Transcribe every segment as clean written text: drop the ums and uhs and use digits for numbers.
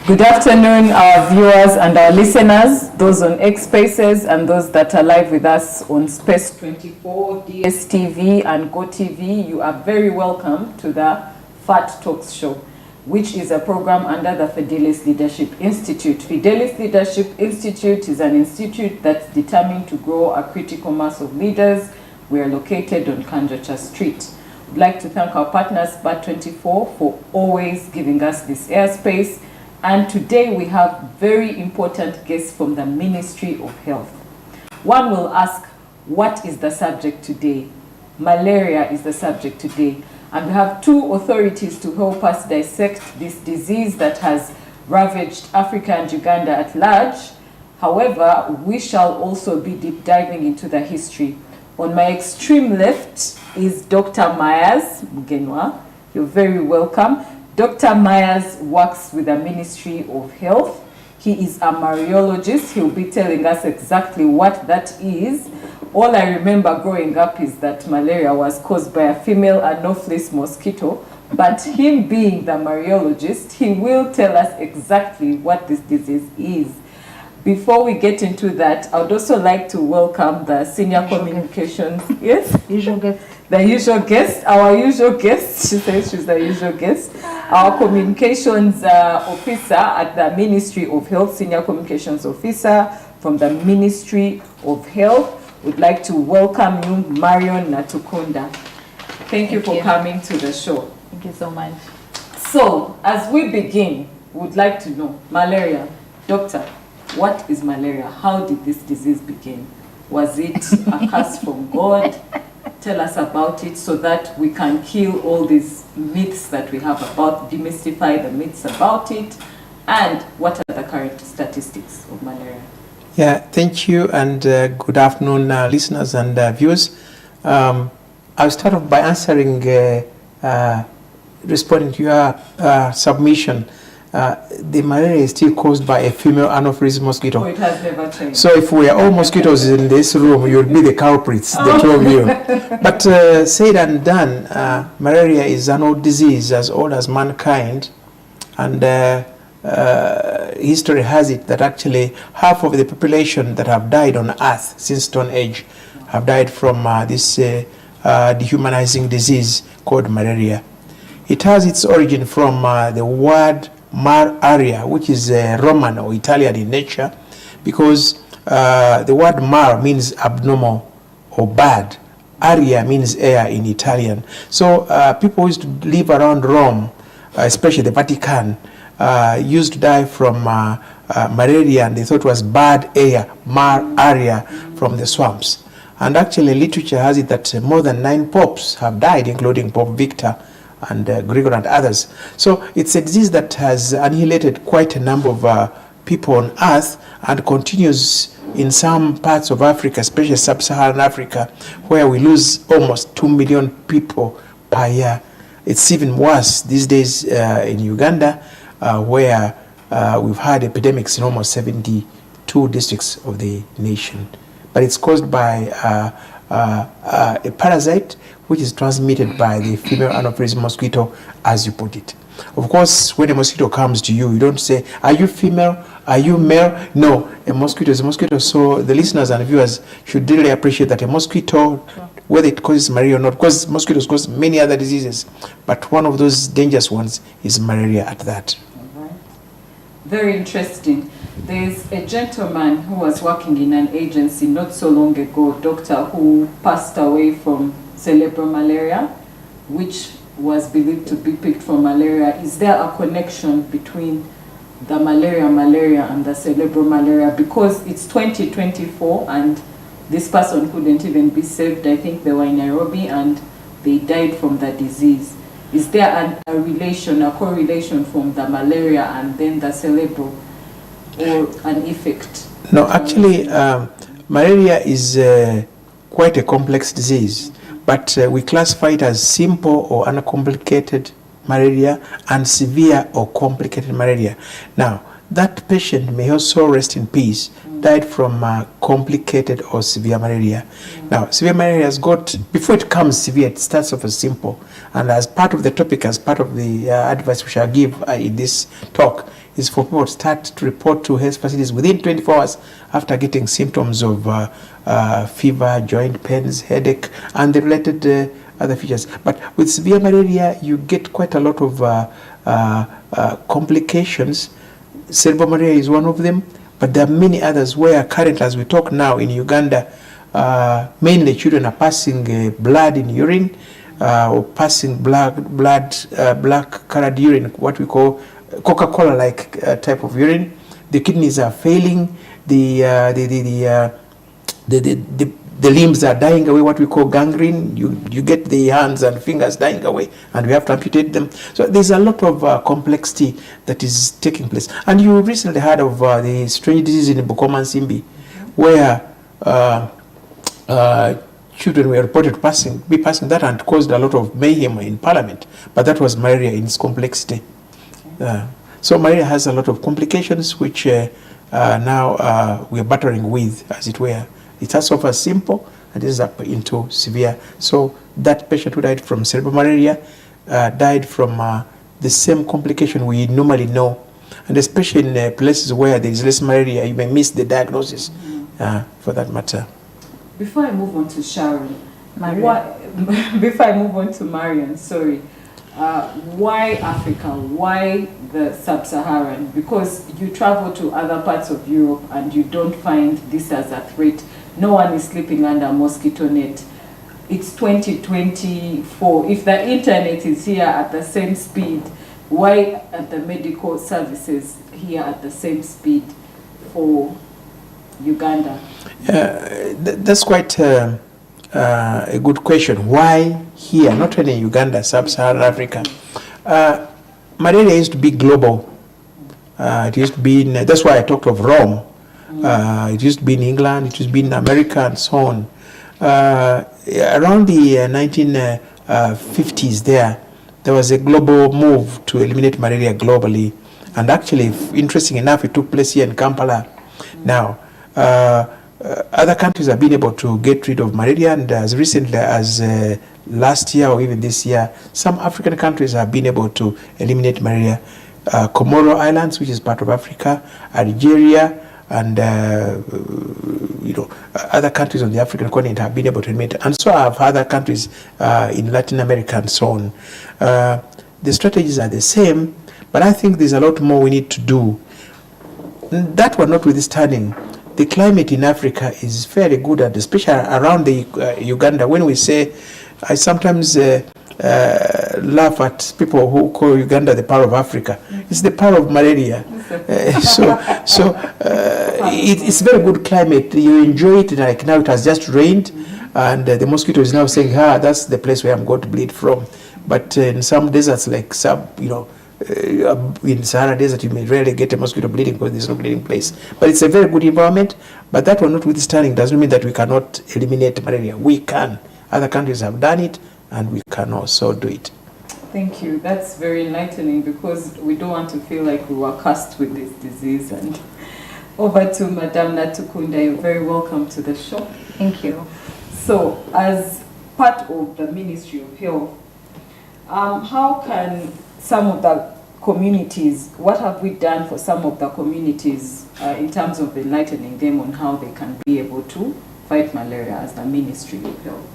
Good afternoon, our viewers and our listeners, those on X Spaces and those that are live with us on Space 24, DSTV and GOTV. You are very welcome to the FAT Talks Show, which is a program under the Fidelis Leadership Institute. Fidelis Leadership Institute is an institute that's determined to grow a critical mass of leaders. We are located on Kanjacha Street. I'd like to thank our partners, FAT24, for always giving us this airspace. And today we have very important guests from the Ministry of Health. One will ask, what is the subject today? Malaria is the subject today. And we have two authorities to help us dissect this disease that has ravaged Africa and Uganda at large. However, we shall also be deep diving into the history. On my extreme left is Dr. Myers Mugenwa. You're very welcome. Dr. Myers works with the Ministry of Health. He is a Mariologist. He'll be telling us exactly what that is. All I remember growing up is that malaria was caused by a female Anopheles mosquito, but him being the Mariologist, he will tell us exactly what this disease is. Before we get into that, I would also like to welcome the Senior Communications, Usual guest. The usual guest, our usual guest. She says she's the usual guest. Our communications officer at the Ministry of Health, Senior Communications Officer from the Ministry of Health. Would like to welcome you, Marion Natukunda. Thank you for coming to the show. Thank you so much. So, as we begin, would like to know, malaria. Doctor, what is malaria? How did this disease begin? Was it a curse from God? Tell us about it so that we can kill all these myths that we have about, demystify the myths about it, and what are the current statistics of malaria? Yeah, thank you, and good afternoon, listeners and viewers. I'll start off by answering, responding to your submission. The malaria is still caused by a female Anopheles mosquito. Oh, it has never changed. So if we are all mosquitoes in this room, you'll be the culprits, the two of you. But said and done, malaria is an old disease as old as mankind, and history has it that actually half of the population that have died on Earth since Stone Age have died from this dehumanizing disease called malaria. It has its origin from the word Malaria, which is Roman or Italian in nature, because the word mar means abnormal or bad. Aria means air in Italian. So people used to live around Rome, especially the Vatican, used to die from malaria, and they thought it was bad air, malaria, from the swamps. And actually literature has it that more than 9 popes have died, including Pope Victor and Gregory and others. So it's a disease that has annihilated quite a number of people on Earth and continues in some parts of Africa, especially sub-Saharan Africa, where we lose almost 2 million people per year. It's even worse these days in Uganda, where we've had epidemics in almost 72 districts of the nation. But it's caused by a parasite which is transmitted by the female Anopheles mosquito, as you put it. Of course, when a mosquito comes to you, you don't say, are you female? Are you male? No, a mosquito is a mosquito. So the listeners and viewers should really appreciate that a mosquito, whether it causes malaria or not, because mosquitoes cause many other diseases, but one of those dangerous ones is malaria at that. Very interesting. There's a gentleman who was working in an agency not so long ago, doctor, who passed away from cerebral malaria, which was believed to be picked from malaria. Is there a connection between the malaria and the cerebral malaria? Because it's 2024 and this person couldn't even be saved. I think they were in Nairobi and they died from the disease. Is there a relation, a correlation from the malaria and then the cerebral, or an effect? No, actually, malaria is quite a complex disease, but we classify it as simple or uncomplicated malaria and severe or complicated malaria. Now, that patient may also rest in peace died from complicated or severe malaria. Now, severe malaria has got, before it becomes severe, it starts off as simple. And as part of the topic, as part of the advice we shall give in this talk, is for people to start to report to health facilities within 24 hours after getting symptoms of fever, joint pains, headache, and the related other features. But with severe malaria, you get quite a lot of complications. Cerebral malaria is one of them, but there are many others where currently, as we talk now in Uganda, mainly children are passing blood in urine or passing black-colored urine, what we call Coca-Cola-like type of urine. The kidneys are failing. The limbs are dying away, what we call gangrene. You get the hands and fingers dying away, and we have to amputate them. So there's a lot of complexity that is taking place. And you recently heard of the strange disease in Bukoma and Simbi, where children were reported to be passing that, and caused a lot of mayhem in Parliament. But that was malaria in its complexity. So malaria has a lot of complications, which now we're battering with, as it were. It starts off as simple and is up into severe. So that patient who died from cerebral malaria died from the same complication we normally know. And especially in places where there is less malaria, you may miss the diagnosis for that matter. Before I move on to Sharon, Marion. before I move on to Marion, sorry, why Africa? Why the sub-Saharan? Because you travel to other parts of Europe and you don't find this as a threat. No one is sleeping under a mosquito net. It's 2024. If the internet is here at the same speed, why are the medical services here at the same speed for Uganda? That's quite a good question. Why here, not only in Uganda, sub-Saharan Africa? Malaria used to be global. It used to be in, that's why I talked of Rome. It used to be in England, it used to be in America, and so on. Around the 1950s there was a global move to eliminate malaria globally. And actually, interesting enough, it took place here in Kampala. Now, other countries have been able to get rid of malaria, and as recently as last year or even this year, some African countries have been able to eliminate malaria. Comoro Islands, which is part of Africa, Algeria, and other countries on the African continent have been able to eliminate, and so have other countries in Latin America and so on. The strategies are the same, but I think there's a lot more we need to do. That one notwithstanding, the climate in Africa is fairly good, and especially around the Uganda. When we say, I sometimes laugh at people who call Uganda the pearl of Africa. It's the pearl of malaria. It's very good climate. You enjoy it. Like now, it has just rained, and the mosquito is now saying, that's the place where I'm going to bleed from. But in some deserts, like in Sahara Desert, you may rarely get a mosquito bleeding because there's no bleeding place. But it's a very good environment. But that one notwithstanding doesn't mean that we cannot eliminate malaria. We can. Other countries have done it, and we can also do it. Thank you. That's very enlightening, because we don't want to feel like we were cursed with this disease. And over to Madame Natukunda. You're very welcome to the show. Thank you. So, as part of the Ministry of Health, how can some of the communities, what have we done for some of the communities in terms of enlightening them on how they can be able to fight malaria as the Ministry of Health?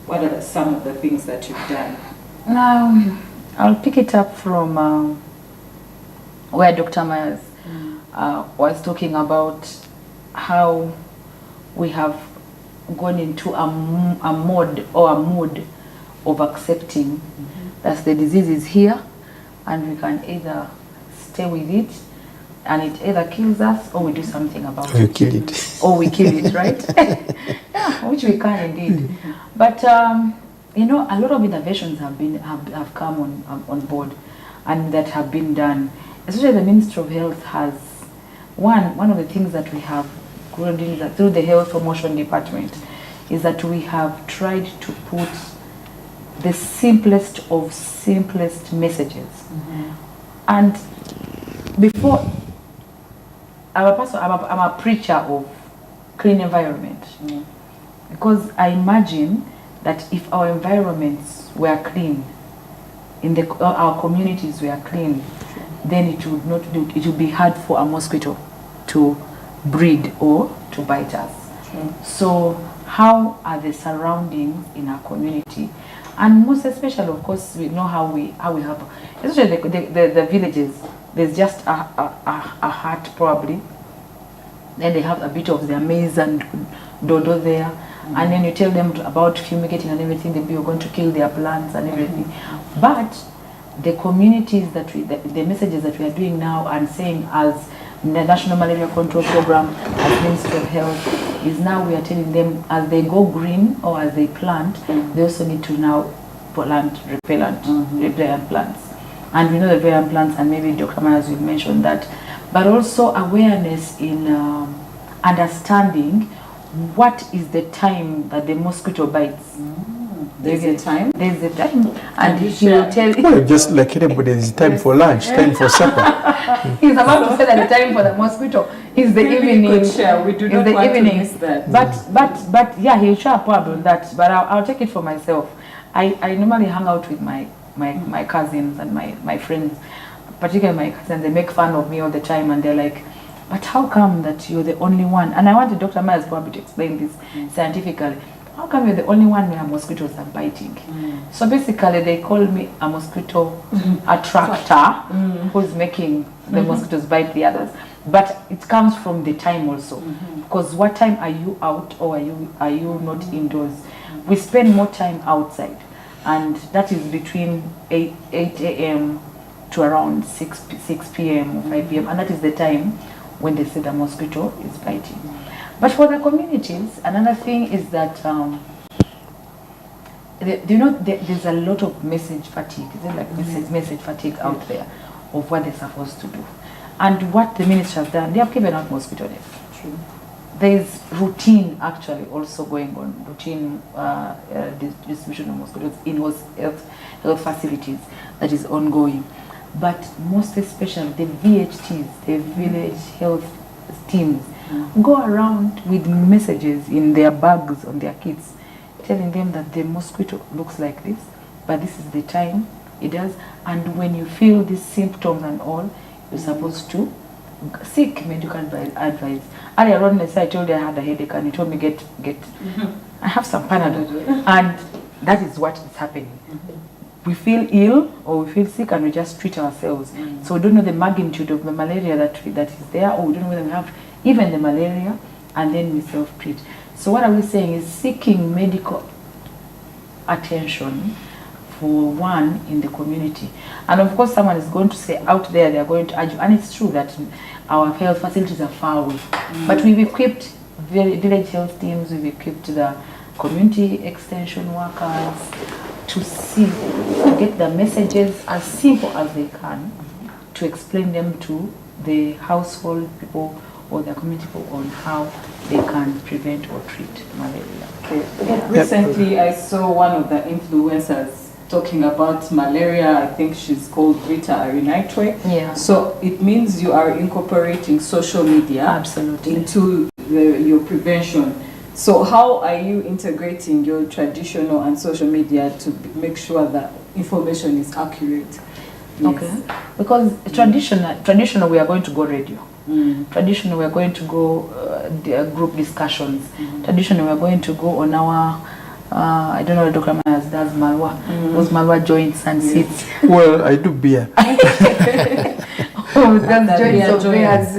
What are some of the things that you've done? Now, I'll pick it up from where Dr. Myers was talking about how we have gone into a mode of accepting that the disease is here, and we can either stay with it and it either kills us, or we do something about it. You kill it. Or we kill it, right? Yeah, which we can indeed. But a lot of innovations have come on board, and that have been done. Especially the Ministry of Health has one of the things that we have grown in that through the Health Promotion Department is that we have tried to put the simplest of simplest messages. And before I'm a preacher of clean environment. Because I imagine that if our environments were clean, our communities were clean, then it would be hard for a mosquito to breed or to bite us. So how are the surroundings in our community? And most especially, of course, we know how we have, especially the villages. There's just a hut probably. Then they have a bit of their maize and dodo there. And then you tell them about fumigating and everything, they'll be going to kill their plants and everything. But the communities the messages that we are doing now and saying as the National Malaria Control Program, as Ministry of Health, is now we are telling them as they go green or as they plant, they also need to now plant repellent plants. And we know the repellent plants, and maybe Dr. Myers will mention that, but also awareness in understanding what is the time that the mosquito bites. There's a time? There's a time. And he will tell you. Well, just like anybody, there's time for lunch, time for supper. He's about to say that the time for the mosquito is the evening. We do not want to miss that. But yeah, he'll share probably on that. But I'll take it for myself. I normally hang out with my cousins and my friends, particularly my cousins. They make fun of me all the time, and they're like, but how come that you're the only one? And I wanted Dr. Myers probably to explain this scientifically. How come you're the only one where mosquitoes are biting? So basically they call me a mosquito attractor who's making the mosquitoes bite the others. But it comes from the time also. Because what time are you out or are you not indoors? We spend more time outside. And that is between 8 a.m. to around 6 p.m. or 5 p.m. And that is the time when they say the mosquito is biting. But for the communities, another thing is that there's a lot of message fatigue. Is it like message fatigue out there of what they're supposed to do? And what the ministry has done, they have given out mosquito nets. True. There's routine actually also going on, routine distribution of mosquitoes in health facilities that is ongoing. But most especially the VHTs, the village health teams, go around with messages in their bags on their kits, telling them that the mosquito looks like this, but this is the time it does. And when you feel these symptoms and all, you're supposed to seek medical advice. Earlier on, I told you I had a headache, and he told me get. I have some Panadol, and that is what is happening. We feel ill or we feel sick and we just treat ourselves. So we don't know the magnitude of the malaria that is there, or we don't know whether we have even the malaria, and then we self-treat. So what are we saying is seeking medical attention for one in the community. And of course someone is going to say out there, they're going to argue, and it's true that our health facilities are far away. But we've equipped village health teams, we've equipped the community extension workers to get the messages as simple as they can, to explain them to the household people or the community people on how they can prevent or treat malaria. Okay. Yeah. Recently, I saw one of the influencers talking about malaria. I think she's called Rita Arinitwe. Yeah. So it means you are incorporating social media Absolutely. into your prevention. So how are you integrating your traditional and social media to make sure that information is accurate? Yes. Okay. Because traditional we are going to go radio. Traditional we are going to go group discussions. Traditional we are going to go on our I don't know, Dr. Myers does malwa, those malwa joints and seats. Well, I do beer.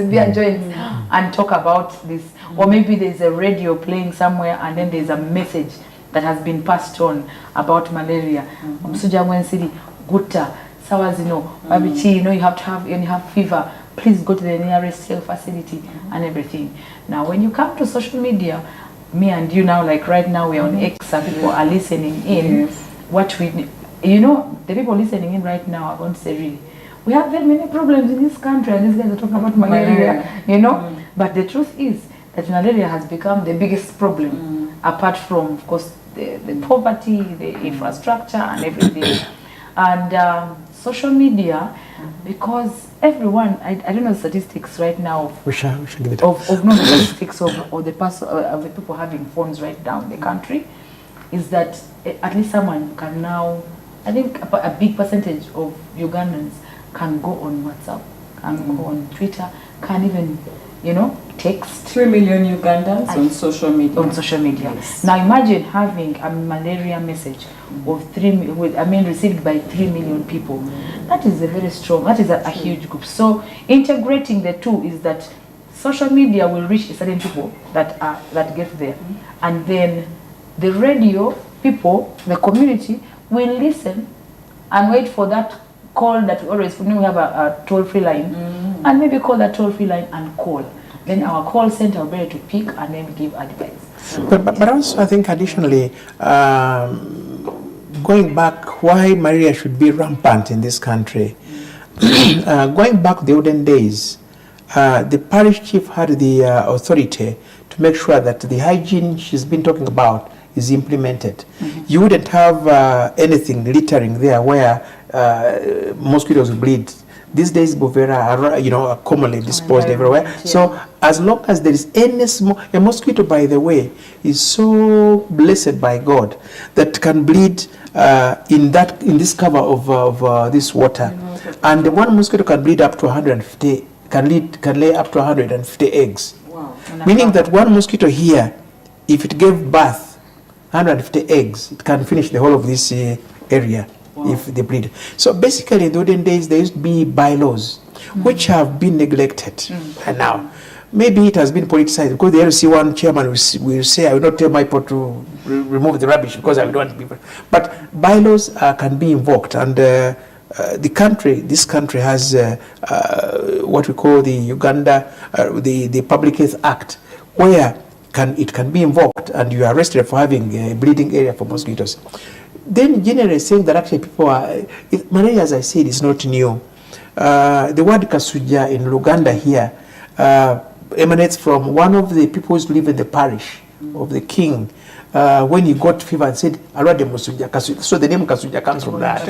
Beer joints and talk about this. Or maybe there's a radio playing somewhere and then there's a message that has been passed on about malaria. City, Guta, Sawazino, Babichi, you have to have, when you have fever, please go to the nearest health facility and everything. Now, when you come to social media, me and you now, like right now, we're on X and people are listening in. Yes. What we, the people listening in right now are going to say, really, we have very many problems in this country and these guys are talking about malaria, But the truth is that malaria has become the biggest problem, apart from, of course, the poverty, the infrastructure and everything. And social media, because everyone, I don't know statistics right now We shall give it of no statistics of the person of the people having phones right now in the country, is that at least someone can now, I think a big percentage of Ugandans can go on WhatsApp, can go on Twitter, can even, you know, text. 3 million Ugandans on social media. On social media. Yes. Now imagine having a malaria message of received by 3 million people. That is a very strong, that is a huge group. So integrating the two is that social media will reach certain people that get there, and then the radio people, the community, will listen and wait for that call that we always, when we have a toll-free line, and maybe call that toll-free line and call. Then our call center will be able to pick and then give advice. But also, I think additionally, going back, why malaria should be rampant in this country. Going back the olden days, the parish chief had the authority to make sure that the hygiene she's been talking about is implemented. You wouldn't have anything littering there where mosquitoes bleed. These days, bovera are, you know, are commonly disposed everywhere. Yeah. So as long as there is any a mosquito, by the way, is so blessed by God that can bleed in this cover of this water, and the one mosquito can bleed up to 150, can lay up to 150 eggs. Wow. Meaning that one mosquito here, if it gave birth 150 eggs, it can finish the whole of this area. Wow. If they breed. So basically in the olden days there used to be bylaws which have been neglected, and now maybe it has been politicized, because the LC one chairman will say, I will not tell my people to remove the rubbish because I don't want people. But bylaws can be invoked, and this country has what we call the Uganda, the Public Health Act, where it can be invoked and you are arrested for having a bleeding area for mosquitoes. Then generally saying that actually people malaria, as I said, is not new. The word kasuja in Luganda here emanates from one of the people who live in the parish of the king. When he got fever and said, Arade Musuja Kasuja. So the name Kasuja comes from that.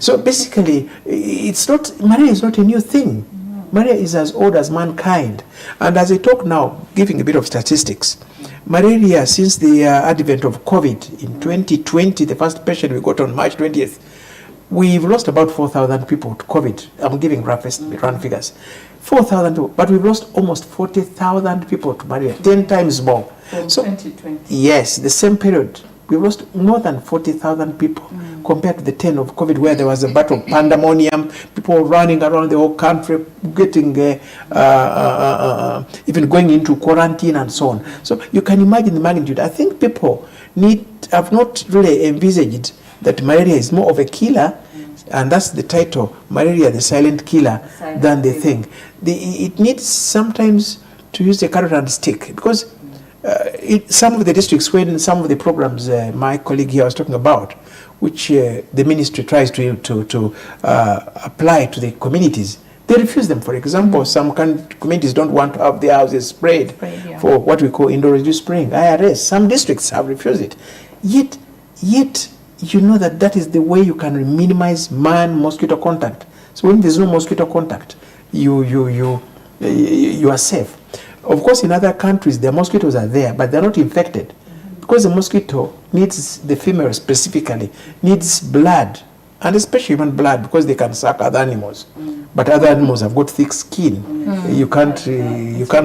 So basically, malaria is not a new thing. Malaria is as old as mankind. And as I talk now, giving a bit of statistics, malaria, since the advent of COVID in 2020, the first patient we got on March 20th, we've lost about 4,000 people to COVID. I'm giving round figures. 4,000 people, but we've lost almost 40,000 people to malaria, 10 times more. From 2020. Yes, the same period. We lost more than 40,000 people compared to the 10 of COVID, where there was a battle of pandemonium, people running around the whole country, getting even going into quarantine and so on. So you can imagine the magnitude. I think people have not really envisaged that malaria is more of a killer, and that's the title, Malaria, the Silent Killer, than they think. It needs sometimes to use the carrot and stick, because some of the districts, when some of the programs my colleague here was talking about, which the ministry tries to apply to the communities, they refuse them. For example, some communities don't want to have their houses sprayed for what we call indoor reduced spraying, IRS. Some districts have refused it. Yet you know that is the way you can minimize man-mosquito contact. So when there's no mosquito contact, you are safe. Of course, in other countries, the mosquitoes are there, but they're not infected. Because the mosquito needs, the female specifically, needs blood, and especially human blood, because they can suck other animals. But other animals have got thick skin. You can't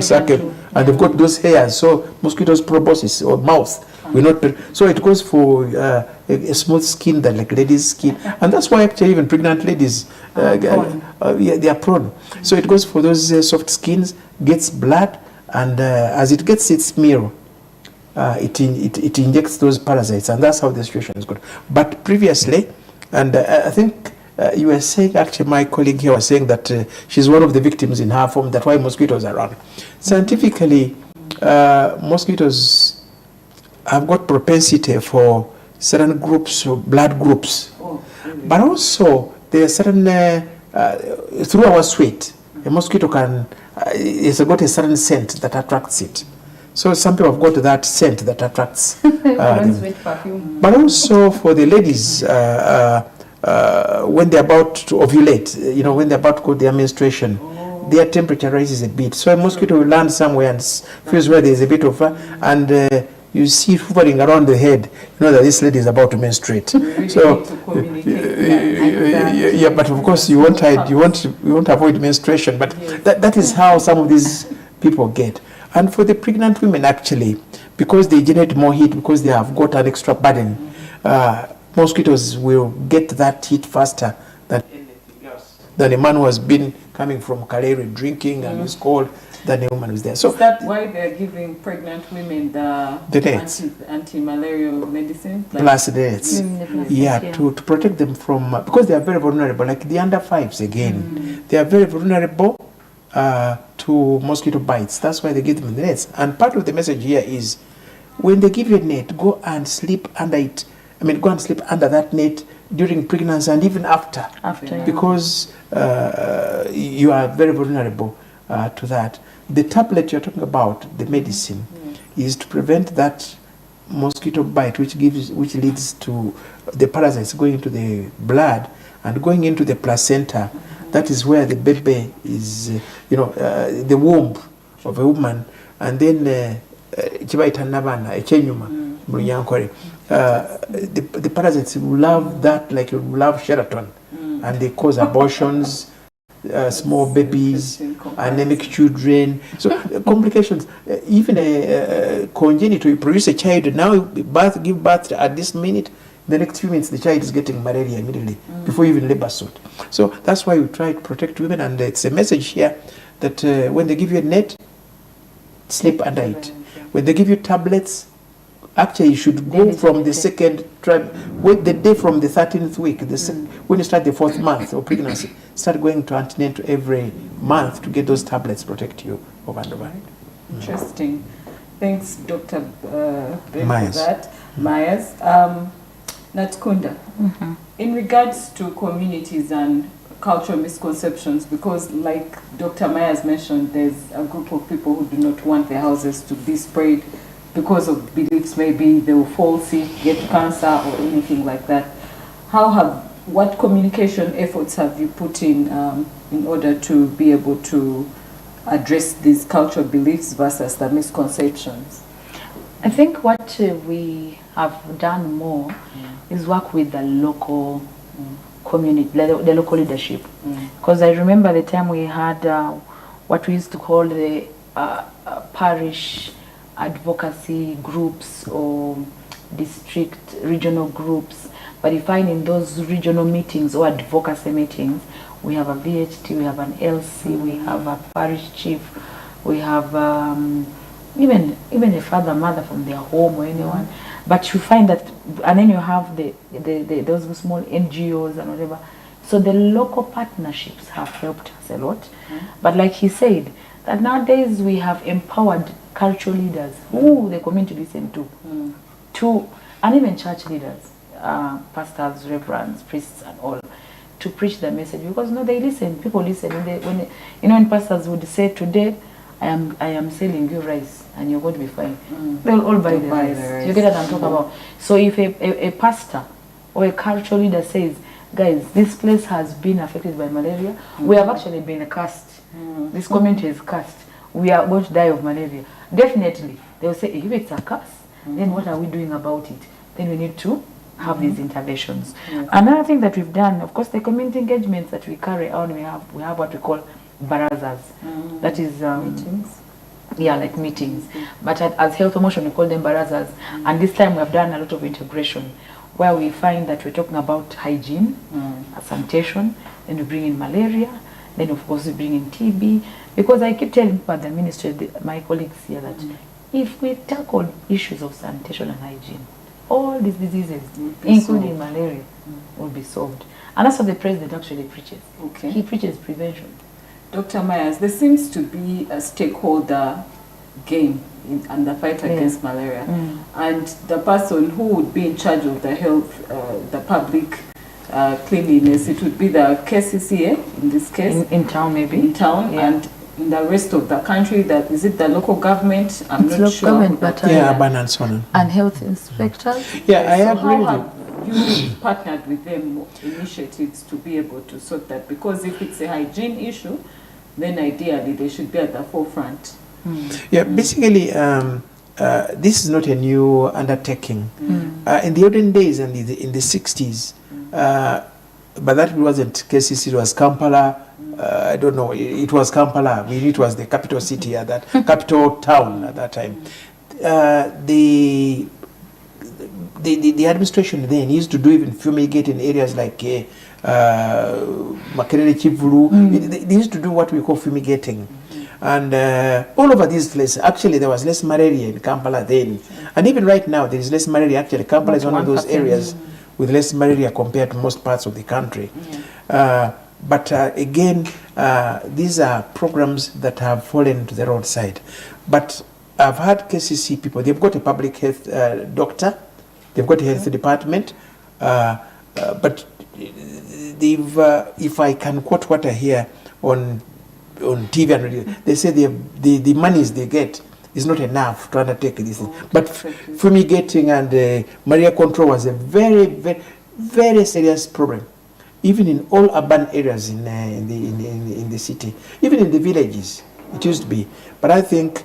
suck them, and they've got those hairs. So mosquitoes proboscis, or mouth, will not. So it goes for a smooth skin, that like ladies' skin, and that's why actually even pregnant ladies, they are prone. So it goes for those soft skins, gets blood, and as it gets its meal, it injects those parasites, and that's how the situation is good. But previously, and I think you were saying, actually my colleague here was saying that she's one of the victims in her form, that's why mosquitoes are around. Scientifically, mosquitoes have got propensity for certain groups, or blood groups. But also there are certain, through our sweat, a mosquito it's got a certain scent that attracts it. So some people have got that scent that attracts them. But also for the ladies, when they're about to ovulate, when they're about to go their menstruation, their temperature rises a bit. So a mosquito will land somewhere and feels where there's a bit of, and you see it hovering around the head. You know that this lady is about to menstruate. Really So, need to communicate yeah, but of course you won't hide, you won't avoid menstruation. But that is how some of these people get. And for the pregnant women, actually, because they generate more heat, because they have got an extra burden, mosquitoes will get that heat faster than anything else. Than a man who has been coming from Kaleri drinking and is cold, than a woman who's there. So is that why they're giving pregnant women the nets, anti-malarial medicine? Plus nets, to protect them from, because they are very vulnerable, like the under fives again, they are very vulnerable to mosquito bites. That's why they give them the nets. And part of the message here is, when they give you a net, go and sleep under it. Go and sleep under that net during pregnancy and even after. Because you are very vulnerable to that. The tablet you're talking about, the medicine, is to prevent that mosquito bite, which leads to the parasites going into the blood and going into the placenta. That is where the baby is, the womb of a woman, and then the parasites love that, like you love Sheraton, and they cause abortions, small babies, anemic children. So complications. Even a congenital, you produce a child now, give birth at this minute. The next few minutes, the child is getting malaria immediately before even labor suit. So that's why we try to protect women, and it's a message here that when they give you a net, sleep under it. When they give you tablets, actually you should go from the second with the day from the 13th week. When you start the 4th month of pregnancy, start going to antenatal every month to get those tablets protect you over and over. Interesting. Thanks, Dr. Ben, Myers. for that. Myers. Natkunda, in regards to communities and cultural misconceptions, because like Dr. Myers mentioned, there's a group of people who do not want their houses to be sprayed because of beliefs, maybe they will fall sick, get cancer or anything like that. What communication efforts have you put in order to be able to address these cultural beliefs versus the misconceptions? I think what we have done more is work with the local community, the local leadership. Because I remember the time we had what we used to call the parish advocacy groups or district regional groups. But you find in those regional meetings or advocacy meetings, we have a VHT, we have an LC, we have a parish chief, we have even a father, mother from their home or anyone. But you find that, and then you have those small NGOs and whatever. So the local partnerships have helped us a lot. But like he said, that nowadays we have empowered cultural leaders who the community listen to, and even church leaders, pastors, reverends, priests, and all, to preach the message. Because they listen. People listen. When pastors would say, "Today, I am selling you rice, and you're going to be fine," they'll all buy the rice. You get what I'm talking about? So if a pastor or a cultural leader says, "Guys, this place has been affected by malaria. We have actually been cursed. This community is cursed. We are going to die of malaria." Definitely, they'll say, if it's a curse, then what are we doing about it? Then we need to have these interventions. Another thing that we've done, of course, the community engagements that we carry on, we have what we call barazas. That is meetings. Yeah, like meetings. But as Health Promotion, we call them barazas. And this time we have done a lot of integration, where we find that we're talking about hygiene, sanitation, then we bring in malaria, then of course we bring in TB. Because I keep telling people at the ministry, my colleagues here, that if we tackle issues of sanitation and hygiene, all these diseases, including malaria, will be solved. And that's what the president actually preaches. He preaches prevention. Dr. Myers, there seems to be a stakeholder game in the fight against malaria. And the person who would be in charge of the health, the public cleanliness, it would be the KCCA in this case. In town, maybe. In town, and in the rest of the country, is it the local government? I'm not sure. Government, but urban and so on. And health inspectors. Yeah, I agree with you. you partnered with them initiatives to be able to sort that? Because if it's a hygiene issue, then ideally they should be at the forefront. Yeah, basically, this is not a new undertaking. In the olden days and in the 60s, but that wasn't KCC, it was Kampala. I don't know, it was Kampala. It was the capital city at that, capital town at that time. The administration then used to do even fumigate in areas like Makerere, Chivulu. They used to do what we call fumigating. And all over these places, actually there was less malaria in Kampala then. And even right now, there is less malaria. Actually, Kampala is one of those areas with less malaria compared to most parts of the country. But again, these are programs that have fallen to the roadside. But I've had KCC people, they've got a public health doctor, they've got a health department, but they've, if I can quote what I hear on TV and radio, they say the monies they get is not enough to undertake this thing. But fumigating and malaria control was a very, very, very serious problem, even in all urban areas in the city, even in the villages. It used to be. But I think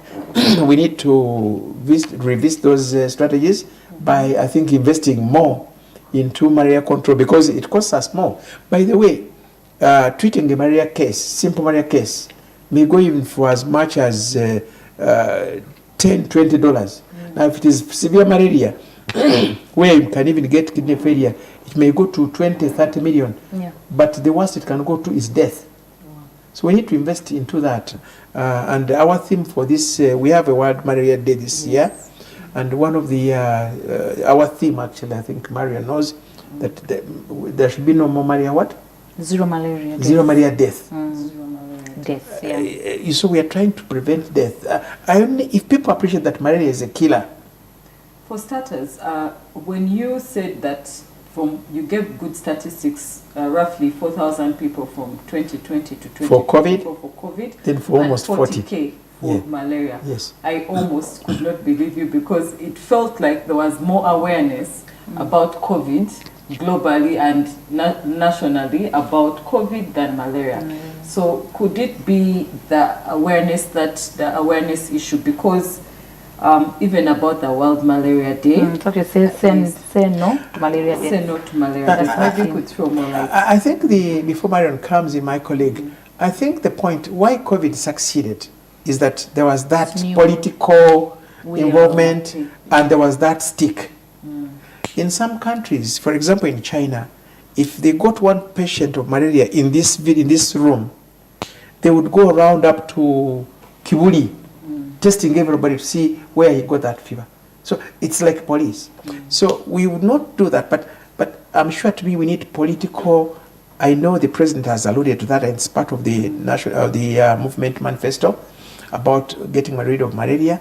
we need to revisit those strategies by, I think, investing more into malaria control, because it costs us more. By the way, treating a malaria case, simple malaria case, may go even for as much as $10–20. Now, if it is severe malaria, where you can even get kidney failure, it may go to 20–30 million. But the worst it can go to is death. So we need to invest into that. And our theme for this, we have a World Malaria Day this year. And one of the, our theme actually, I think Maria knows, that there should be no more malaria, what? Zero malaria death. Zero malaria death. Zero malaria death, yeah. So we are trying to prevent death. If people appreciate that malaria is a killer. For starters, when you said that you gave good statistics, roughly 4,000 people from 2020 to 2024 for COVID, for COVID, then for almost 40K for malaria. Yes. I almost could not believe you, because it felt like there was more awareness about COVID globally and nationally about COVID than malaria. So could it be the awareness issue? Because even about the World Malaria Day. Okay, say no to malaria day. Say no to malaria. That's maybe could throw more light. I think before Marion comes in, my colleague, I think the point why COVID succeeded is that there was that political involvement and there was that stick. In some countries, for example in China, if they got one patient of malaria in this room, they would go around up to Kibuli, testing everybody to see where he got that fever. So it's like police. So we would not do that, but I'm sure to me we need political. I know the president has alluded to that, and it's part of the movement manifesto about getting rid of malaria.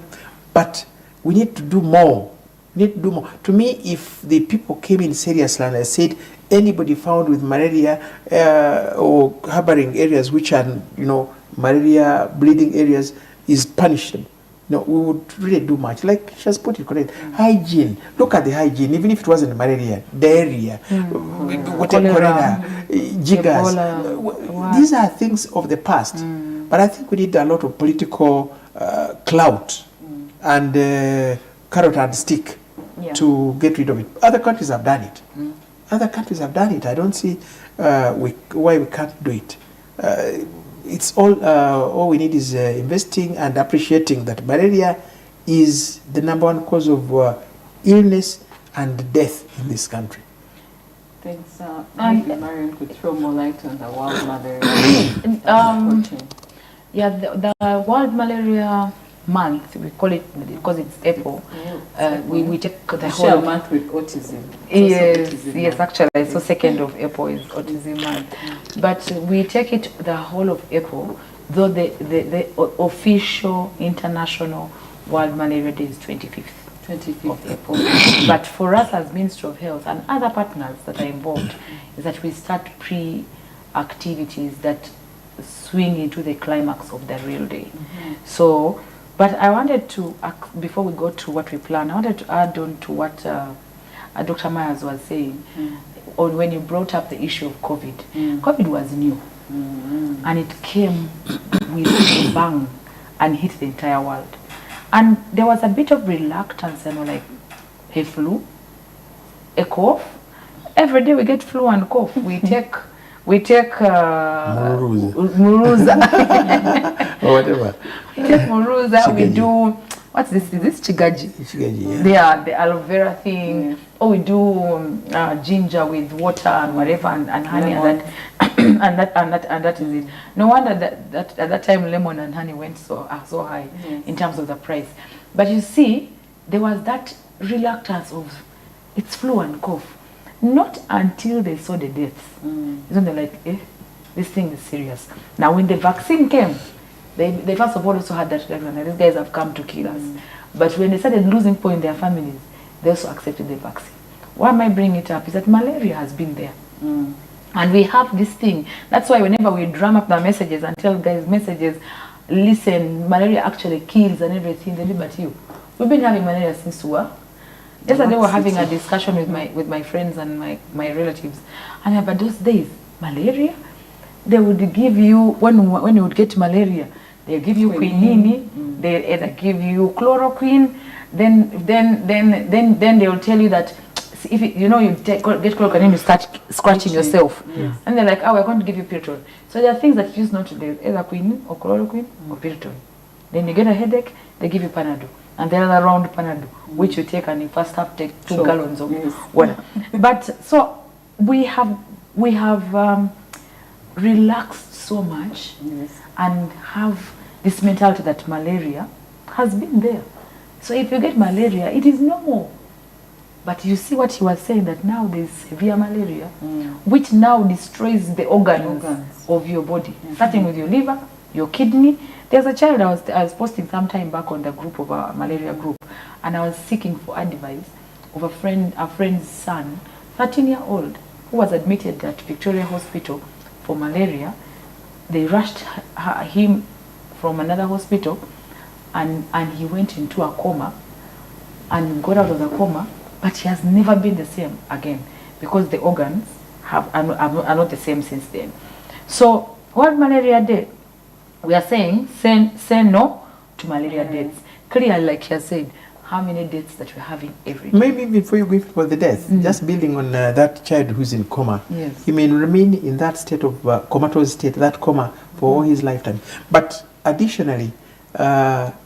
But we need to do more. To me, if the people came in seriously and I said anybody found with malaria or harboring areas which are malaria bleeding areas is punished. No, we would really do much. Like she has put it correct. Hygiene. Look at the hygiene. Even if it wasn't malaria, diarrhea, cholera, jiggers. These are things of the past. But I think we need a lot of political clout and carrot and stick to get rid of it. Other countries have done it. Other countries have done it. I don't see why we can't do it. It's all we need is investing and appreciating that malaria is the #1 cause of illness and death in this country. Thanks. Maybe Marion could throw more light on the World Malaria. The World Malaria Month, we call it because it's April. We take the whole month with autism. Yes, actually, so 2nd of April is Autism Month, but we take it the whole of April. Though the official international World Malaria Day is 25th of April. But for us as Ministry of Health and other partners that are involved, is that we start pre-activities that swing into the climax of the real day. So. But I wanted to, before we go to what we plan, I wanted to add on to what Dr. Myers was saying, on when you brought up the issue of COVID. COVID was new, and it came with a bang and hit the entire world. And there was a bit of reluctance, like a flu, a cough. Every day we get flu and cough. We take Muruza. Or whatever. We take Muruza. Chigaji. We do, what's this? Is this Chigaji? Chigaji, yeah. Yeah, the aloe vera thing. Or we do ginger with water and whatever and honey and that is it. No wonder that at that time lemon and honey went so high in terms of the price. But you see, there was that reluctance of it's flu and cough. Not until they saw the deaths. They're like, this thing is serious. Now, when the vaccine came, they first of all also had that reaction, these guys have come to kill us. But when they started losing points in their families, they also accepted the vaccine. Why am I bringing it up? Is that malaria has been there. And we have this thing. That's why whenever we drum up the messages and tell guys messages, listen, malaria actually kills and everything, they do but you. We've been having malaria since we were. Yesterday we were having a discussion with my friends and my relatives, and but those days malaria, they would give you when you would get malaria, they give you quinine, they either give you chloroquine, then they will tell you that if you get chloroquine, you start scratching yourself, and they're like, oh, we're going to give you Piriton. So there are things that you use not to do, either quinine or chloroquine or Piriton. Then you get a headache, they give you Panadol. And the other round Panadol, which you take and you first have to take 2 gallons of water. But so we have relaxed so much and have this mentality that malaria has been there. So if you get malaria, it is normal. But you see what he was saying, that now there's severe malaria, which now destroys the organs of your body, starting with your liver, your kidney. There's a child I was posting some time back on the group of our malaria group, and I was seeking for advice of a friend's son, 13-year-old, who was admitted at Victoria Hospital for malaria. They rushed him from another hospital, and he went into a coma and got out of the coma, but he has never been the same again because the organs are not the same since then. So what malaria did? We are saying, say no to malaria deaths. Clearly, like you said, how many deaths that we're having every day. Maybe before you go for the death, just building on that child who's in coma, he may remain in that state of comatose state, that coma, for all his lifetime. But additionally,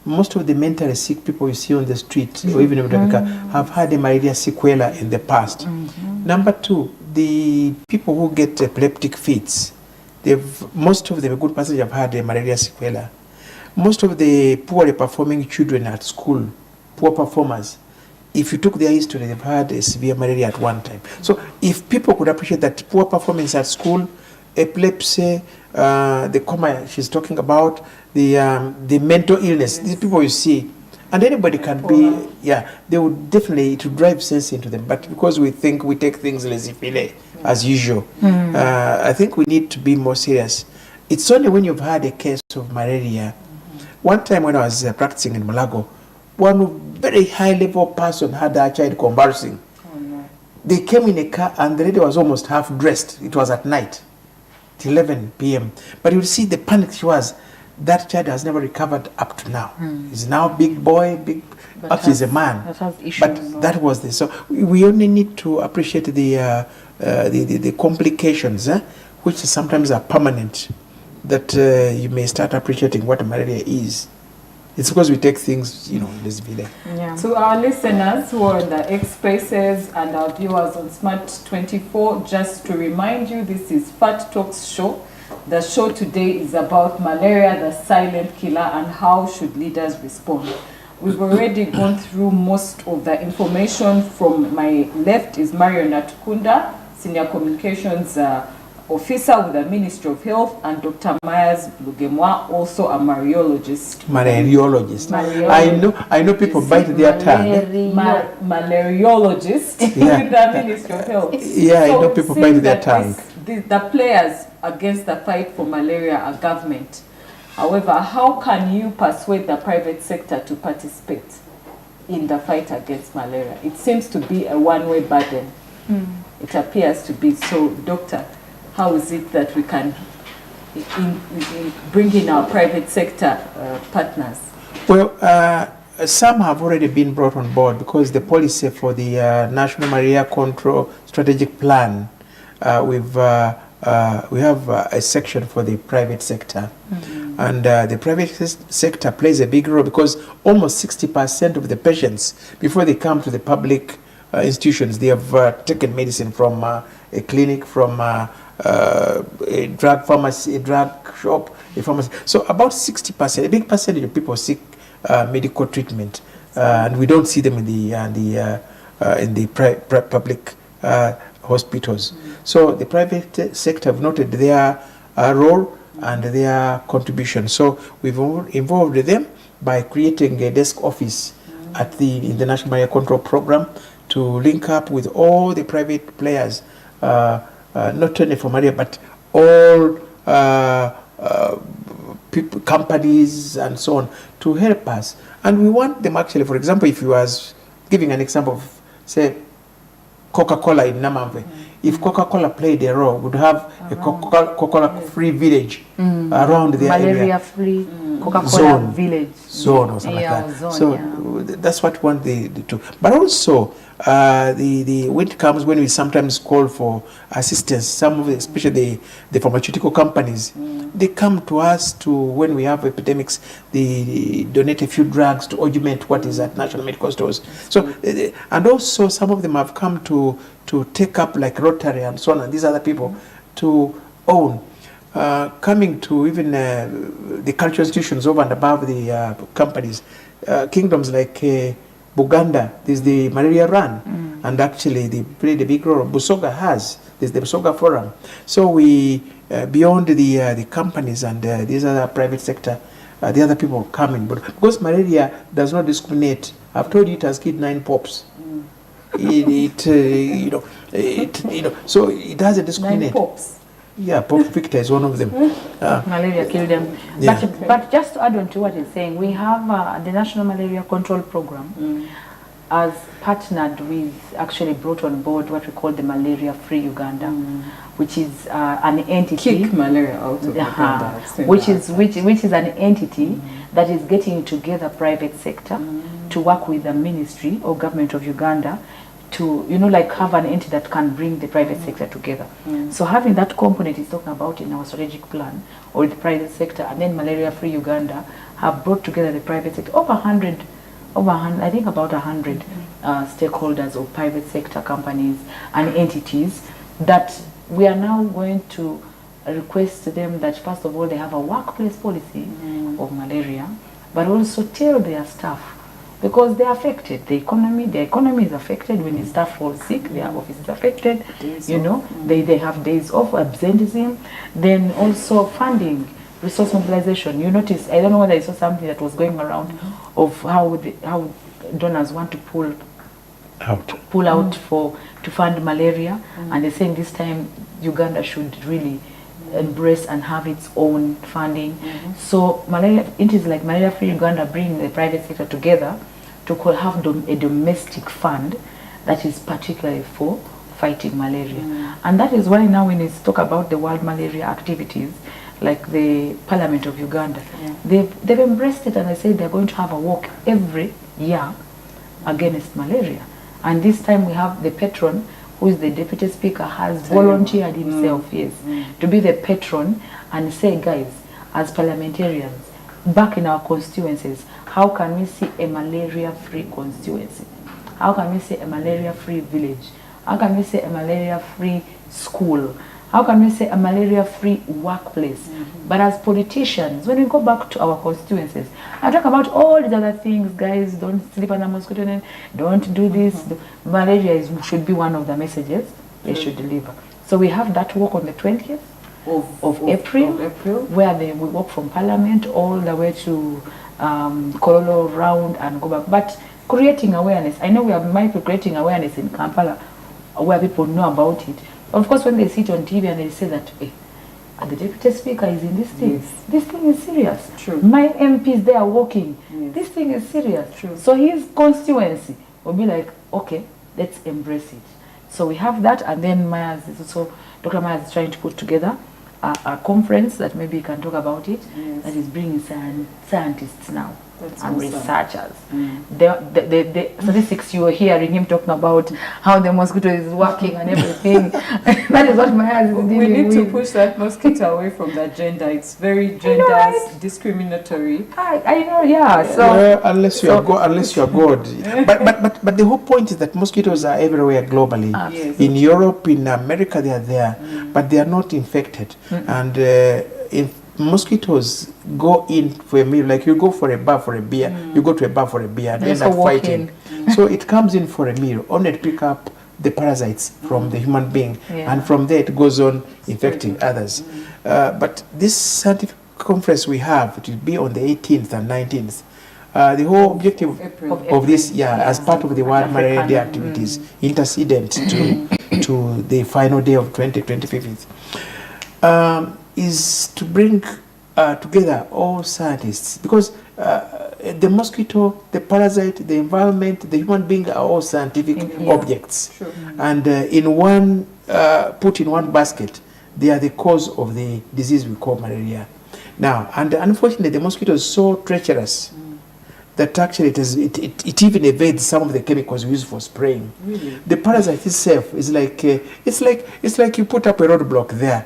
most of the mentally sick people you see on the street, or even in Africa, have had a malaria sequela in the past. Number 2, the people who get epileptic fits, most of the good passengers have had a malaria sequela. Most of the poorly performing children at school, poor performers, if you took their history, they've had a severe malaria at one time. So if people could appreciate that poor performance at school, epilepsy, the coma she's talking about, the mental illness, these people you see, and anybody can be, they would definitely, it would drive sense into them. But because we think we take things laissez-faire as usual, I think we need to be more serious. It's only when you've had a case of malaria. One time when I was practicing in Malago, one very high-level person had a child convulsing. They came in a car and the lady was almost half-dressed. It was at night, till 11 p.m. But you see the panic she was. That child has never recovered up to now. He's now big boy, actually he's a man. That has issues. But that was this. So we only need to appreciate the complications, which sometimes are permanent, that you may start appreciating what malaria is. It's because we take things, this village. To our listeners who are in the X Spaces and our viewers on Smart 24, just to remind you, this is Fat Talks Show. The show today is about malaria, the silent killer, and how should leaders respond. We've already gone through most of the information. From my left is Mario Natukunda, Senior Communications Officer with the Ministry of Health, and Dr. Myers Lugemwa, also a Malariologist. I know people bite their tongue. Malariologist with the Ministry of Health. I know people bite their tongue. The players against the fight for malaria are government. However, how can you persuade the private sector to participate? in the fight against malaria? It seems to be a one-way burden. It appears to be. So, Doctor, how is it that we can bring in our private sector partners? Well, some have already been brought on board because the policy for the National Malaria Control Strategic Plan, we have a section for the private sector. And the private sector plays a big role because almost 60% of the patients, before they come to the public institutions, they have taken medicine from a clinic, from a drug pharmacy, a drug shop, a pharmacy. So about 60%, a big percentage of people seek medical treatment, and we don't see them in the public hospitals. So the private sector have noted their role and their contribution. So we've involved them by creating a desk office at in the National Malaria Control Program to link up with all the private players, not only for malaria, but all people, companies and so on, to help us. And we want them actually, for example, if you was giving an example of, say, Coca-Cola in Namamve, if Coca-Cola played a role, would have a Coca-Cola free village around the malaria-free Coca-Cola village zone or something like that. Zone, so that's what we want the two. But also, when it comes, when we sometimes call for assistance, some of the, especially the pharmaceutical companies, they come to us to, when we have epidemics, they donate a few drugs to augment what is at national medical stores. So, and also some of them have come to take up, like Rotary and so on, and these other people to own. Coming to even the cultural institutions over and above the companies, kingdoms like Buganda, there's the Malaria Run, and actually they played a big role. Busoga there's the Busoga Forum. So we, beyond the companies and these other private sector, the other people coming, but because malaria does not discriminate, I've told you it has killed 9 popes. So it doesn't discriminate. 9 popes. Yeah, Pope Victor is one of them. Malaria killed them. Yeah. But just to add on to what he's saying, we have the National Malaria Control Program has partnered with, actually brought on board what we call the Malaria Free Uganda, which is an entity. Kick malaria out of Uganda. Which is an entity that is getting together private sector to work with the ministry or government of Uganda to, like have an entity that can bring the private sector together. So having that component is talking about in our strategic plan, or the private sector, and then Malaria Free Uganda have brought together the private sector, over 100, I think about 100 stakeholders of private sector companies and entities that we are now going to request to them that first of all they have a workplace policy of malaria, but also tell their staff, because they are affected. The economy is affected when the staff fall sick. Their office is affected. They have days off, absenteeism. Then also funding, resource mobilization. You notice, I don't know whether you saw something that was going around of how donors want to pull out to fund malaria, and they're saying this time Uganda should really embrace and have its own funding. So it is like Malaria Free Uganda bringing the private sector together to have a domestic fund that is particularly for fighting malaria. And that is why now when we talk about the World Malaria activities, like the Parliament of Uganda, they've embraced it, and they say they're going to have a walk every year against malaria. And this time we have the patron, who is the deputy speaker, has volunteered himself, to be the patron and say, guys, as parliamentarians, back in our constituencies, how can we see a malaria-free constituency? How can we see a malaria-free village? How can we say a malaria-free school? How can we say a malaria-free workplace? But as politicians, when we go back to our constituencies, I talk about all these other things, guys, don't sleep on a mosquito net, don't do this. Malaria should be one of the messages they should deliver. So we have that walk on the 20th of April, where we walk from Parliament all the way to Kololo round and go back. But creating awareness, I know might be creating awareness in Kampala where people know about it. Of course, when they sit on TV and they say that, and the deputy speaker is in this thing. Yes. This thing is serious. True. My MP is there walking. Yes. This thing is serious. True. So his constituency will be like, okay, let's embrace it. So we have that, and then Myers is also, Dr. Myers is trying to put together a conference that maybe he can talk about it, Yes. that is bringing scientists now. That's And awesome. researchers. Mm. The statistics you were hearing him talking about how the mosquito is working and everything. That is what Myers is We dealing need to with. push that mosquito away from that gender. It's very gender right? discriminatory. I know, yeah. So Well, unless you are God. But the whole point is that mosquitoes are everywhere globally. Yes. In Europe, in America, they are there, but they are not infected. And if mosquitoes go in for a meal, like you go for a bar for a beer, you go to a bar for a beer and They end also up walk fighting. So it comes in for a meal, only to pick up the parasites from the human being, Yeah. and from there it goes on infecting others. But this scientific conference we have, it will be on the 18th and 19th. The whole objective April. of this, as Yeah. part of the World Malaria Day African, activities, antecedent to the final day of 2025, is to bring together all scientists, because the mosquito, the parasite, the environment, the human being are all scientific Yeah. objects. Sure. And in one, put in one basket, they are the cause of the disease we call malaria. Now, and unfortunately, the mosquito is so treacherous that actually it even evades some of the chemicals we use for spraying. Really? The parasite itself is like it's like you put up a roadblock there.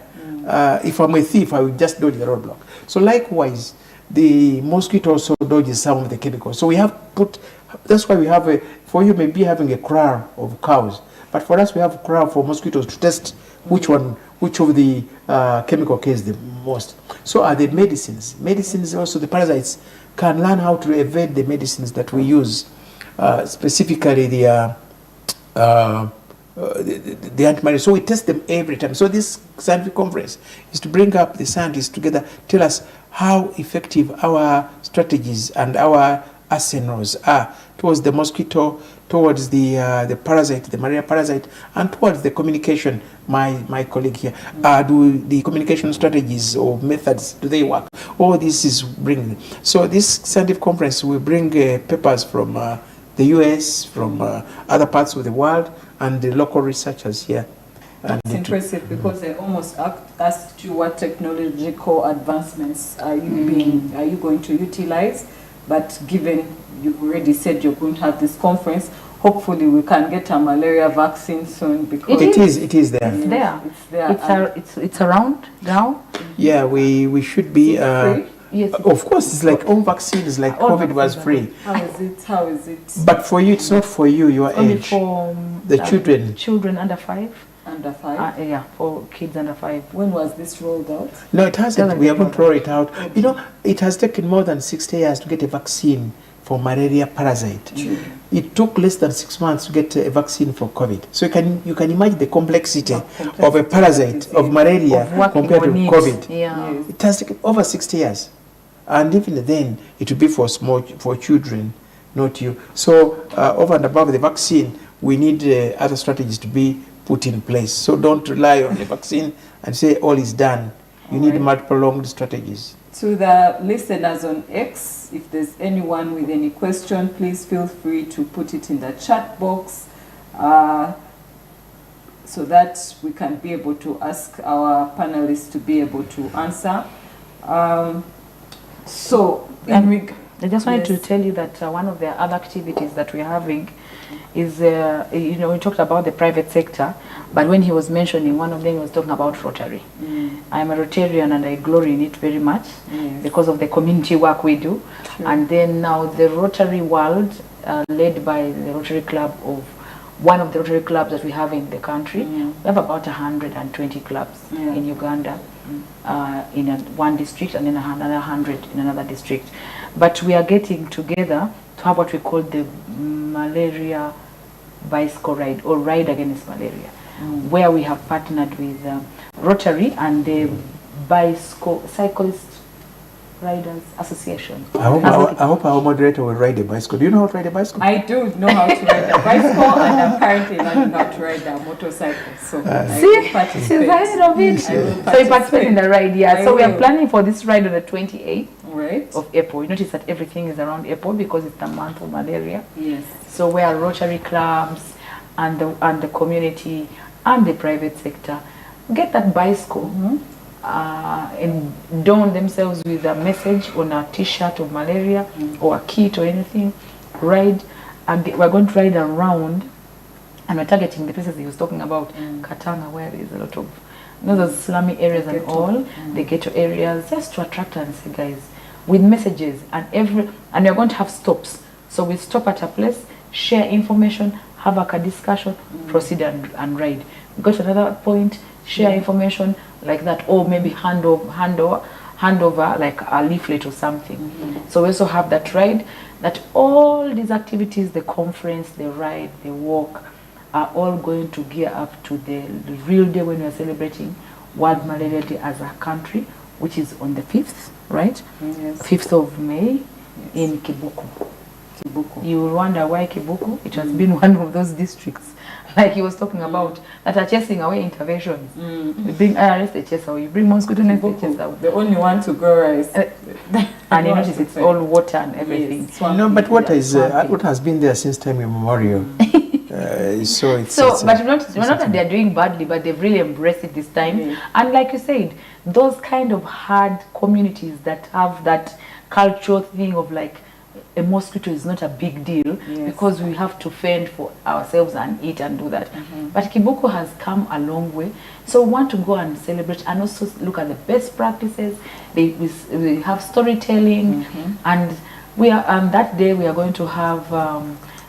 If I'm a thief, I will just dodge the roadblock. So likewise, the mosquito also dodges some of the chemicals. So we have put. That's why we have for you maybe having a crowd of cows, but for us we have a crowd for mosquitoes to test which of the chemical kills the most. So are the medicines. Medicines also, the parasites can learn how to evade the medicines that we use, specifically the antimalarial. So we test them every time. So this scientific conference is to bring up the scientists together, tell us how effective our strategies and our arsenals are towards the mosquito, towards the parasite, the malaria parasite, and towards the communication. My colleague here, do the communication strategies or methods, do they work? All this is bringing. So this scientific conference will bring papers from the US, from other parts of the world, and the local researchers here. And It's impressive because I almost asked you what technological advancements are you going to utilize, but given you've already said you're going to have this conference, hopefully we can get a malaria vaccine soon, because it is there. it's there. It's there. It's around now. Yeah, we should be. Free? Yes. Of course, it's like all vaccines, like All COVID was vaccines free. How is it But for you, it's not for you, your Only age. for The children. Children under 5. under 5? Yeah, for kids under 5. When was this rolled out? No, it hasn't. Doesn't We get haven't rolled rolled it out. You know, it has taken more than 60 years to get a vaccine for malaria parasite. It took less than 6 months to get a vaccine for COVID. So you can imagine the complexity of a parasite, of malaria, Of working compared to on it. COVID. Yeah. Yes. It has taken over 60 years. And even then, it will be for children, not you. So over and above the vaccine, we need other strategies to be put in place. So don't rely on the vaccine and say all is done. You need multiple strategies. To the listeners on X, if there's anyone with any question, please feel free to put it in the chat box so that we can be able to ask our panelists to be able to answer. I just wanted to Yes. tell you that one of the other activities that we're having is, we talked about the private sector, but when he was mentioning one of them, he was talking about Rotary. I'm a Rotarian and I glory in it very much because of the community work we do. True. And then now the Rotary world, led by the Rotary Club of one of the Rotary clubs that we have in the country. We have about 120 clubs in Uganda, in one district, and then another 100 in another district. But we are getting together to have what we call the malaria bicycle ride, or ride against malaria, where we have partnered with Rotary and the cyclist Riders Association. I hope our moderator will ride a bicycle. Do you know how to ride a bicycle? I do know how to ride a bicycle, and I'm currently learning how to ride a motorcycle. So I See, will she's participate. ahead of it. I will So you participate in the ride, yeah. I So we are will. planning for this ride on the 28th Right? of April. You notice that everything is around April because it's the month of malaria. Yes. So where Rotary clubs and the community and the private sector get that bicycle and don themselves with a message on a t-shirt of malaria or a kit or anything, ride, and we're going to ride around, and we're targeting the places he was talking about, Katanga, where there's a lot of, you know, those slummy areas and all, the ghetto areas, just to attract and say, guys, with messages, and we're going to have stops. So we stop at a place, share information, have a discussion, proceed and ride. We go to another point, share information like that, or maybe hand over like a leaflet or something. So we also have that ride, that all these activities, the conference, the ride, the walk, are all going to gear up to the real day when we are celebrating World Malaria Day as a country, which is on the 5th, right? Yes. 5th of May in Kibuku. You will wonder why Kibuku. It has been one of those districts, like he was talking about, that are chasing away interventions. You bring IRS, they chase away. You bring mosquito nets, they chase away. The only one to grow rice. And you notice it's all water and everything. Yes. No, but what has been there since time immemorial? So it's But we're not that they're doing badly, but they've really embraced it this time. And like you said, those kind of hard communities that have that cultural thing of like, a mosquito is not a big deal because we have to fend for ourselves and eat and do that. But Kibuku has come a long way. So we want to go and celebrate and also look at the best practices. We have storytelling, and we are that day we are going to have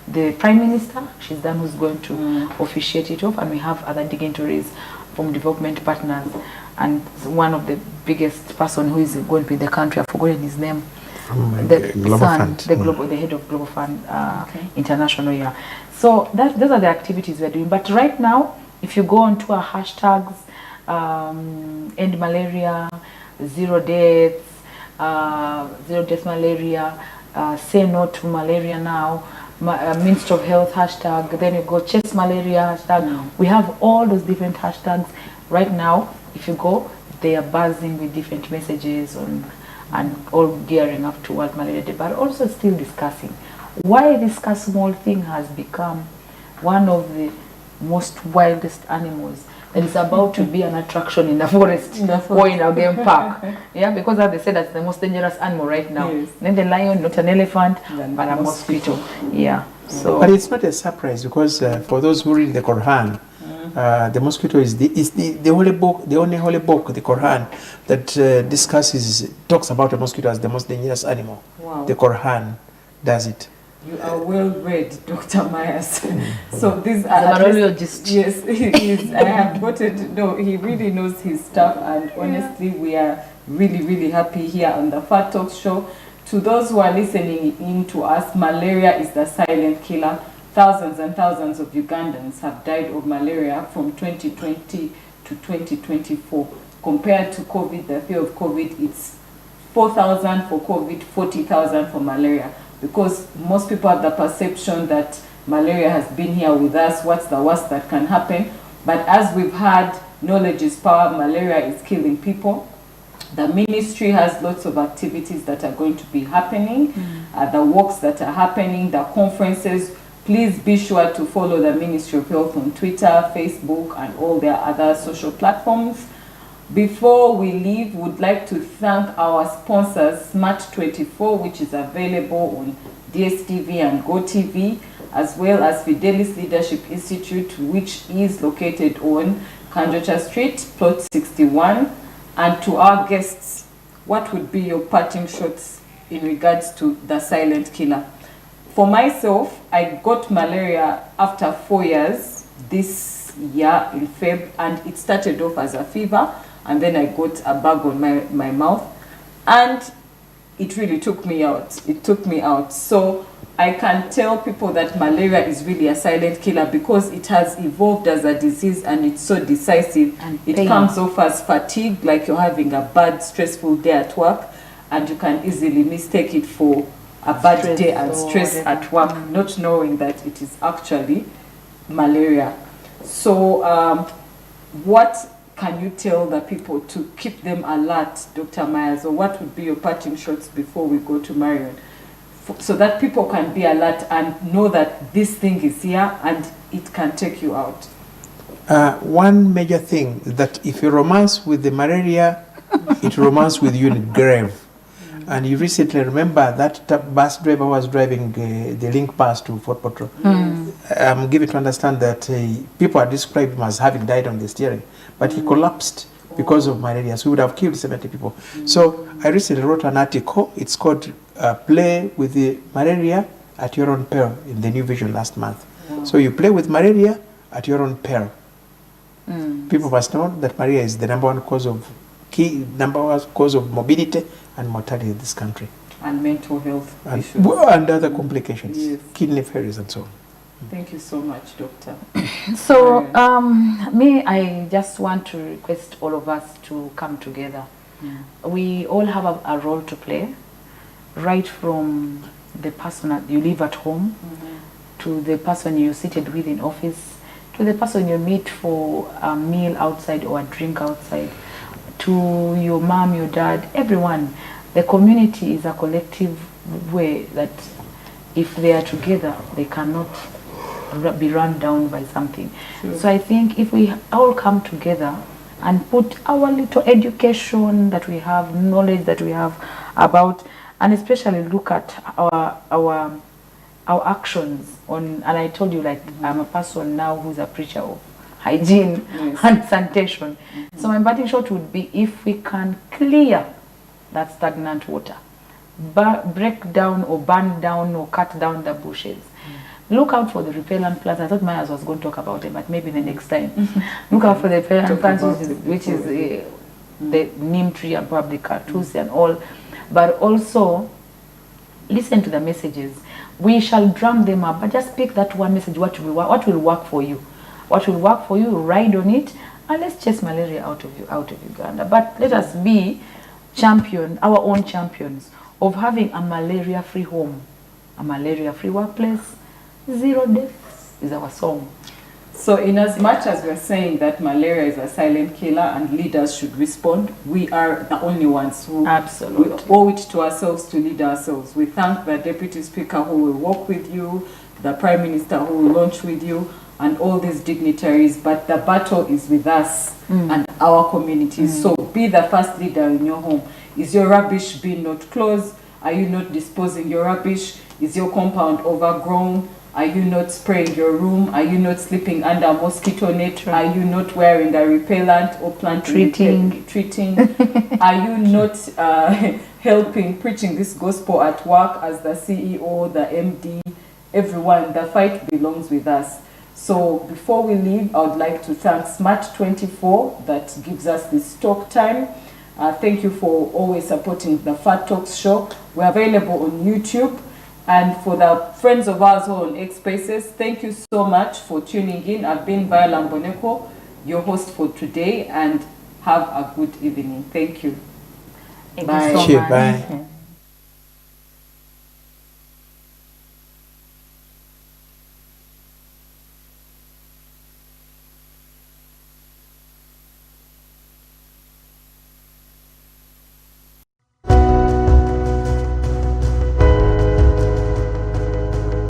the Prime Minister. She's the one who's going to officiate it off, and we have other dignitaries from development partners, and one of the biggest person who is going to be in the country, I've forgotten his name. The Global Fund. The head of Global Fund International, yeah. So those are the activities we're doing. But right now, if you go onto our hashtags, end malaria, zero deaths malaria, say no to malaria now, Ministry of Health hashtag, then you go chase malaria hashtag. We have all those different hashtags. Right now, if you go, they are buzzing with different messages and all gearing up to World Malaria Day, but also still discussing why this small thing has become one of the most wildest animals that is about to be an attraction in the forest, or in a game park. Yeah, because as they said, that's the most dangerous animal right now. Yes. Then the lion, not an elephant, but a mosquito. Yeah. So, but it's not a surprise because for those who read the Quran, the mosquito is the holy book, the only holy book, the Quran, that talks about a mosquito as the most dangerous animal. Wow. The Quran does it. You are well read, Dr. Myers. So these are the virologist. Yes, he is. I have got it. No, he really knows his stuff, and honestly, we are really happy here on the Fat Talk Show. To those who are listening in to us, malaria is the silent killer. Thousands and thousands of Ugandans have died of malaria from 2020 to 2024. Compared to COVID, the fear of COVID, it's 4,000 for COVID, 40,000 for malaria. Because most people have the perception that malaria has been here with us, what's the worst that can happen? But as we've had, knowledge is power, malaria is killing people. The ministry has lots of activities that are going to be happening, the walks that are happening, the conferences. Please be sure to follow the Ministry of Health on Twitter, Facebook, and all their other social platforms. Before we leave, we'd like to thank our sponsors, Smart24, which is available on DSTV and GOTV, as well as Fidelis Leadership Institute, which is located on Kanjocha Street, plot 61. And to our guests, what would be your parting shots in regards to the silent killer? For myself, I got malaria after 4 years this year in Feb, and it started off as a fever, and then I got a bug on my mouth, and it really took me out. It took me out. So I can tell people that malaria is really a silent killer because it has evolved as a disease and it's so decisive. And it comes off as fatigue, like you're having a bad, stressful day at work, and you can easily mistake it for a bad Stress day and or stress whatever. at work, not knowing that it is actually malaria. So what can you tell the people to keep them alert, Dr. Myers, or what would be your parting shots before we go to Marion, so that people can be alert and know that this thing is here and it can take you out? One major thing is that if you romance with the malaria, it romance with you in grave. And you recently remember that bus driver was driving the link bus to Fort Portal. I'm given to understand that people are described him as having died on the steering, but he collapsed because of malaria, so he would have killed 70 people. So I recently wrote an article. It's called Play with the Malaria at Your Own Peril in the New Vision last month. So you play with malaria at your own peril. People must know that malaria is the number one cause of morbidity and mortality in this country. And mental health issues. And other complications, Yes. kidney failures and so on. Thank you so much, Doctor. So, I just want to request all of us to come together. We all have a role to play, right from the person that you live at home, to the person you're seated with in office, to the person you meet for a meal outside or a drink outside, to your mom, your dad, everyone. The community is a collective way that if they are together, they cannot be run down by something. Sure. So I think if we all come together and put our little education that we have, knowledge that we have about, and especially look at our actions on, and I told you, like, I'm a person now who's a preacher of hygiene and sanitation. So my parting shot would be, if we can clear that stagnant water, break down or burn down or cut down the bushes, look out for the repellent plants. I thought Myers was going to talk about it, but maybe the next time. Look out for the repellent plants, which is the neem tree and probably cartus and all. But also, listen to the messages. We shall drum them up, but just pick that one message. What will work for you? What will work for you? Ride on it, and let's chase malaria out of Uganda. But let us be our own champions of having a malaria-free home, a malaria-free workplace. 0 deaths is our song. So in as much as we're saying that malaria is a silent killer and leaders should respond, we are the only ones who Absolutely. we owe it to ourselves to lead ourselves. We thank the Deputy Speaker who will walk with you, the Prime Minister who will launch with you, and all these dignitaries, but the battle is with us and our communities. So be the first leader in your home. Is your rubbish bin not closed? Are you not disposing your rubbish? Is your compound overgrown? Are you not spraying your room? Are you not sleeping under a mosquito net? Are you not wearing a repellent or treating? Are you not helping preaching this gospel at work as the CEO, the MD, everyone? The fight belongs with us. So before we leave, I would like to thank Smart24 that gives us this talk time. Thank you for always supporting the Fat Talks show. We're available on YouTube. And for the friends of ours who are on X Spaces, thank you so much for tuning in. I've been Viola Mboneko, your host for today, and have a good evening. Thank you. Thank Bye. you so Cheers, much. bye.